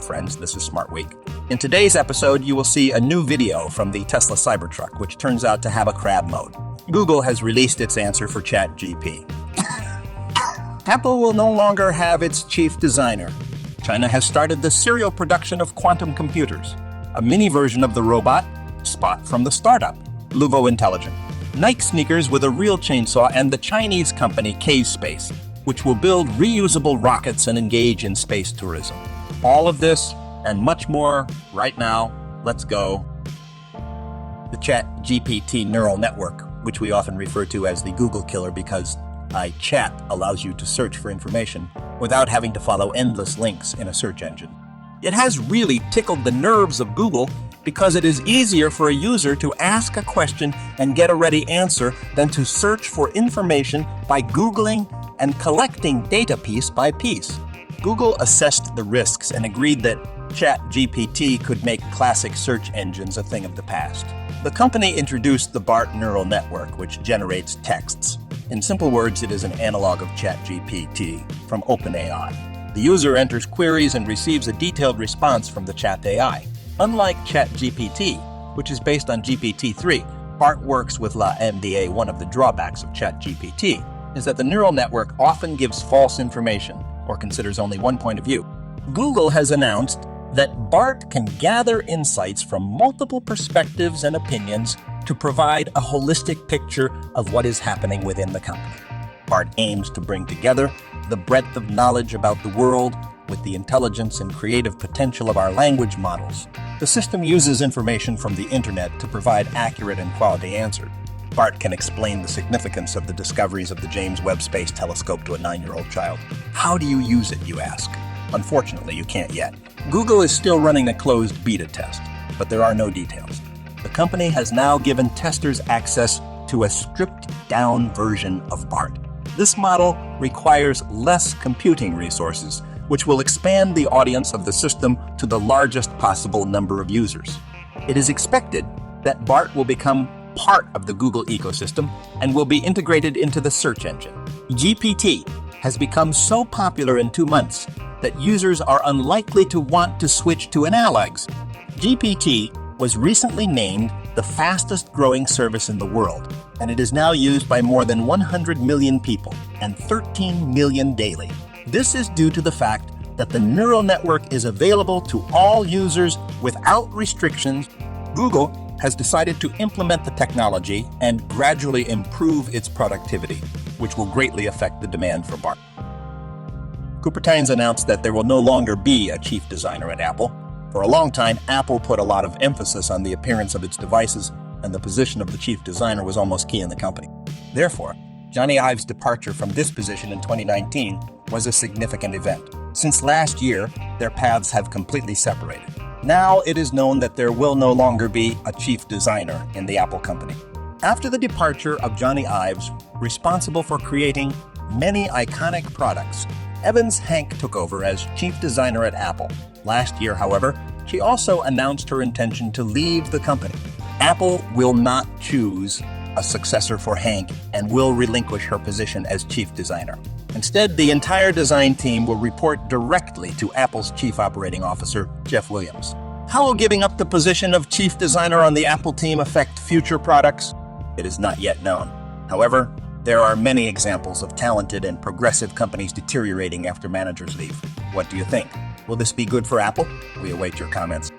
friends. This is Smart Week. In today's episode, you will see a new video from the Tesla Cybertruck, which turns out to have a crab mode. Google has released its answer for ChatGPT. Apple will no longer have its chief designer. China has started the serial production of quantum computers, a mini version of the robot Spot from the startup LUWU Intelligent. Nike sneakers with a real chainsaw, and the Chinese company K-Space, which will build reusable rockets and engage in space tourism. All of this and much more right now. Let's go. The ChatGPT neural network, which we often refer to as the Google killer because chat allows you to search for information without having to follow endless links in a search engine. It has really tickled the nerves of Google because it is easier for a user to ask a question and get a ready answer than to search for information by Googling and collecting data piece by piece. Google assessed the risks and agreed that ChatGPT could make classic search engines a thing of the past. The company introduced the BART neural network, which generates texts. In simple words, it is an analog of ChatGPT from OpenAI. The user enters queries and receives a detailed response from the chat AI. Unlike ChatGPT, which is based on GPT-3, BART works with LUWU. One of the drawbacks of ChatGPT is that the neural network often gives false information or considers only one point of view. Google has announced that BART can gather insights from multiple perspectives and opinions to provide a holistic picture of what is happening within the company. BART aims to bring together the breadth of knowledge about the world with the intelligence and creative potential of our language models. The system uses information from the internet to provide accurate and quality answers. BART can explain the significance of the discoveries of the James Webb Space Telescope to a 9-year-old child. How do you use it, you ask? Unfortunately, you can't yet. Google is still running a closed beta test, but there are no details. The company has now given testers access to a stripped-down version of BART. This model requires less computing resources, which will expand the audience of the system to the largest possible number of users. It is expected that BART will become part of the Google ecosystem and will be integrated into the search engine. GPT has become so popular in 2 months that users are unlikely to want to switch to an Alex. GPT was recently named the fastest growing service in the world, and it is now used by more than 100 million people and 13 million daily. This is due to the fact that the neural network is available to all users without restrictions. Google has decided to implement the technology and gradually improve its productivity, which will greatly affect the demand for BART. Cupertines announced that there will no longer be a chief designer at Apple. For a long time, Apple put a lot of emphasis on the appearance of its devices, and the position of the chief designer was almost key in the company. Therefore, Jony Ive's departure from this position in 2019 was a significant event. Since last year, their paths have completely separated. Now it is known that there will no longer be a chief designer in the Apple company. After the departure of Jony Ives, responsible for creating many iconic products, Evans Hank took over as chief designer at Apple. Last year, however, she also announced her intention to leave the company. Apple will not choose a successor for Hank and will relinquish her position as chief designer. Instead, the entire design team will report directly to Apple's chief operating officer, Jeff Williams. How will giving up the position of chief designer on the Apple team affect future products? It is not yet known. However, there are many examples of talented and progressive companies deteriorating after managers leave. What do you think? Will this be good for Apple? We await your comments.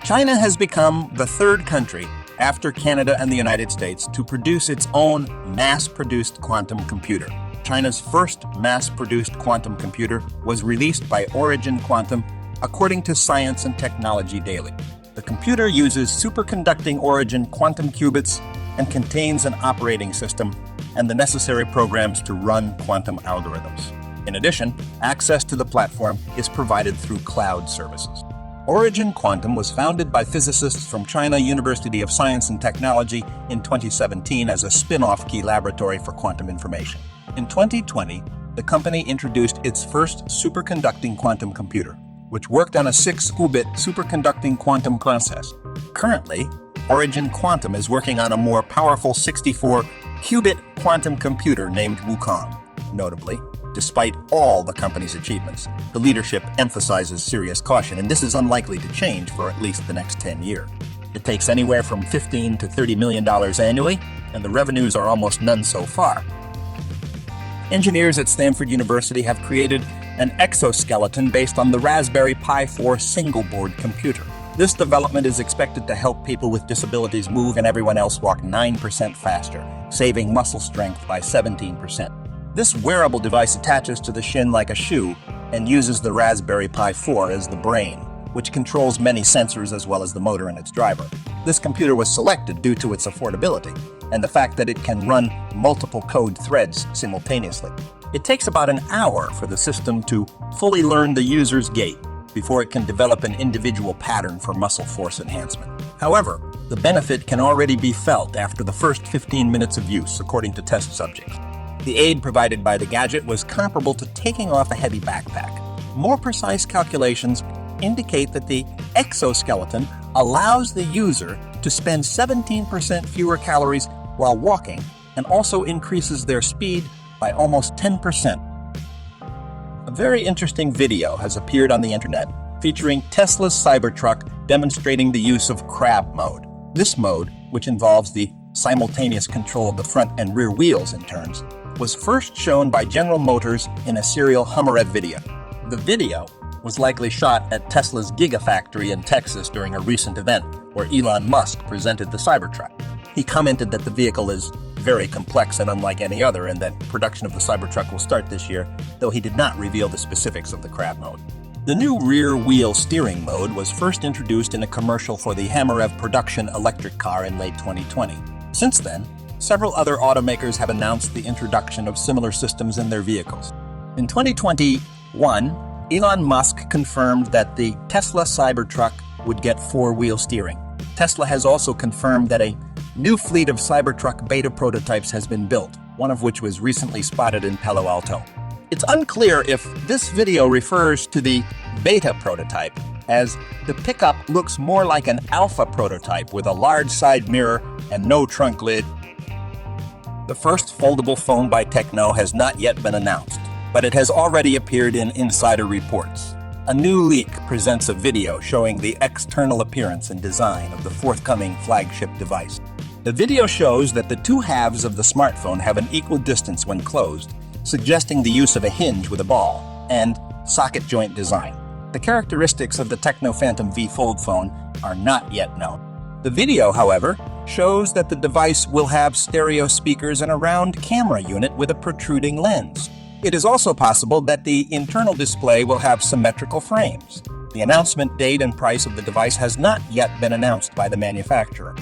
China has become the third country after Canada and the United States to produce its own mass-produced quantum computer. China's first mass-produced quantum computer was released by Origin Quantum, according to Science and Technology Daily. The computer uses superconducting Origin quantum qubits and contains an operating system and the necessary programs to run quantum algorithms. In addition, access to the platform is provided through cloud services. Origin Quantum was founded by physicists from China University of Science and Technology in 2017 as a spin-off key laboratory for quantum information. In 2020, the company introduced its first superconducting quantum computer, which worked on a 6-qubit superconducting quantum process. Currently, Origin Quantum is working on a more powerful 64-qubit quantum computer named Wukong. Notably, Despite all the company's achievements, the leadership emphasizes serious caution, and this is unlikely to change for at least the next 10 years. It takes anywhere from $15 to $30 million annually, and the revenues are almost none so far. Engineers at Stanford University have created an exoskeleton based on the Raspberry Pi 4 single-board computer. This development is expected to help people with disabilities move and everyone else walk 9% faster, saving muscle strength by 17%. This wearable device attaches to the shin like a shoe and uses the Raspberry Pi 4 as the brain, which controls many sensors as well as the motor and its driver. This computer was selected due to its affordability and the fact that it can run multiple code threads simultaneously. It takes about an hour for the system to fully learn the user's gait before it can develop an individual pattern for muscle force enhancement. However, the benefit can already be felt after the first 15 minutes of use, according to test subjects. The aid provided by the gadget was comparable to taking off a heavy backpack. More precise calculations indicate that the exoskeleton allows the user to spend 17% fewer calories while walking and also increases their speed by almost 10%. A very interesting video has appeared on the internet featuring Tesla's Cybertruck demonstrating the use of crab mode. This mode, which involves the simultaneous control of the front and rear wheels in turns, was first shown by General Motors in a serial Hummer video. The video was likely shot at Tesla's Gigafactory in Texas during a recent event where Elon Musk presented the Cybertruck. He commented that the vehicle is very complex and unlike any other, and that production of the Cybertruck will start this year, though he did not reveal the specifics of the crab mode. The new rear wheel steering mode was first introduced in a commercial for the Hammerev production electric car in late 2020. Since then, several other automakers have announced the introduction of similar systems in their vehicles. In 2021, Elon Musk confirmed that the Tesla Cybertruck would get four-wheel steering. Tesla has also confirmed that a new fleet of Cybertruck beta prototypes has been built, one of which was recently spotted in Palo Alto. It's unclear if this video refers to the beta prototype, as the pickup looks more like an alpha prototype with a large side mirror and no trunk lid. The first foldable phone by Tecno has not yet been announced, but it has already appeared in insider reports. A new leak presents a video showing the external appearance and design of the forthcoming flagship device. The video shows that the two halves of the smartphone have an equal distance when closed, suggesting the use of a hinge with a ball and socket joint design. The characteristics of the Tecno Phantom V Fold phone are not yet known. The video, however, shows that the device will have stereo speakers and a round camera unit with a protruding lens. It is also possible that the internal display will have symmetrical frames. The announcement date and price of the device has not yet been announced by the manufacturer.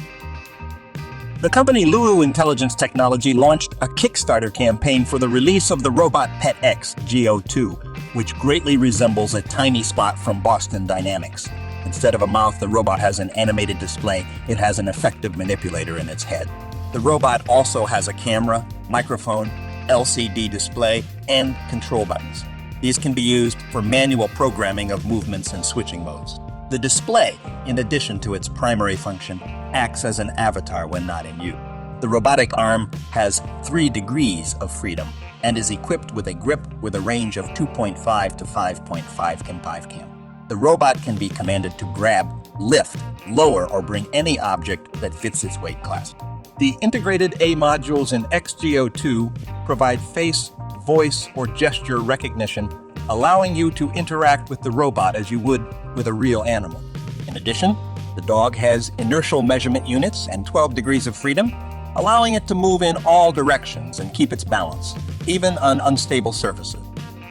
The company LUWU Intelligence Technology launched a Kickstarter campaign for the release of the robot Pet X-Go2, which greatly resembles a tiny spot from Boston Dynamics. Instead of a mouth, the robot has an animated display. It has an effective manipulator in its head. The robot also has a camera, microphone, LCD display, and control buttons. These can be used for manual programming of movements and switching modes. The display, in addition to its primary function, acts as an avatar when not in use. The robotic arm has 3 degrees of freedom and is equipped with a grip with a range of 2.5 to 5.5 kPa. The robot can be commanded to grab, lift, lower, or bring any object that fits its weight class. The integrated A modules in X-Go2 provide face, voice, or gesture recognition, allowing you to interact with the robot as you would with a real animal. In addition, the dog has inertial measurement units and 12 degrees of freedom, allowing it to move in all directions and keep its balance, even on unstable surfaces.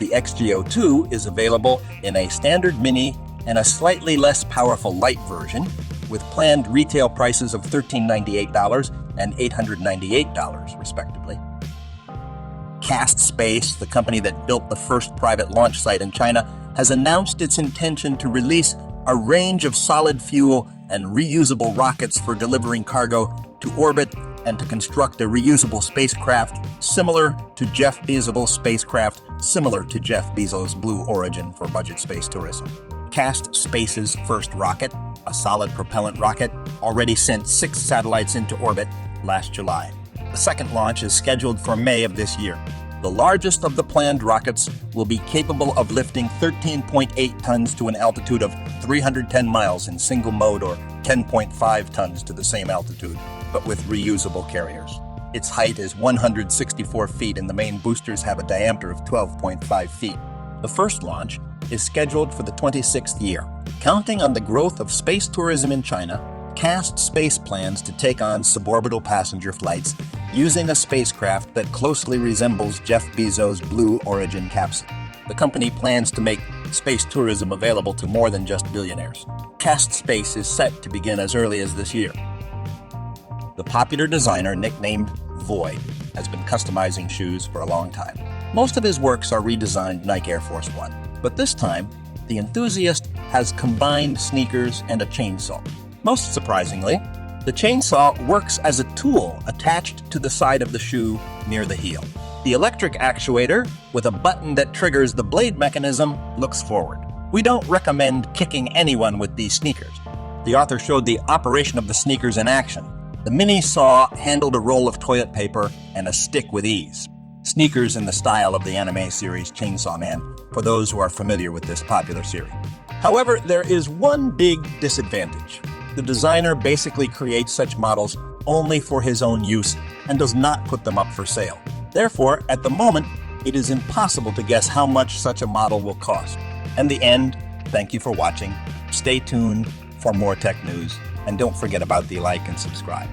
The X-Go2 is available in a standard mini and a slightly less powerful light version, with planned retail prices of $1,398 and $898, respectively. Cast Space, the company that built the first private launch site in China, has announced its intention to release a range of solid fuel and reusable rockets for delivering cargo to orbit and to construct a reusable spacecraft similar to Jeff Bezos' spacecraft, similar to Jeff Bezos' Blue Origin for budget space tourism. Cast Space's first rocket, a solid-propellant rocket, already sent 6 satellites into orbit last July. The second launch is scheduled for May of this year. The largest of the planned rockets will be capable of lifting 13.8 tons to an altitude of 310 miles in single mode or 10.5 tons to the same altitude, but with reusable carriers. Its height is 164 feet and the main boosters have a diameter of 12.5 feet. The first launch is scheduled for the 26th year. Counting on the growth of space tourism in China, CAST Space plans to take on suborbital passenger flights using a spacecraft that closely resembles Jeff Bezos' Blue Origin capsule. The company plans to make space tourism available to more than just billionaires. CAST Space is set to begin as early as this year. The popular designer, nicknamed Void, has been customizing shoes for a long time. Most of his works are redesigned Nike Air Force One, but this time, the enthusiast has combined sneakers and a chainsaw. Most surprisingly, the chainsaw works as a tool attached to the side of the shoe near the heel. The electric actuator, with a button that triggers the blade mechanism, looks forward. We don't recommend kicking anyone with these sneakers. The author showed the operation of the sneakers in action. The mini saw handled a roll of toilet paper and a stick with ease. Sneakers in the style of the anime series Chainsaw Man, for those who are familiar with this popular series. However, there is one big disadvantage. The designer basically creates such models only for his own use and does not put them up for sale. Therefore, at the moment, it is impossible to guess how much such a model will cost. In the end, thank you for watching. Stay tuned for more tech news, and don't forget about the like and subscribe.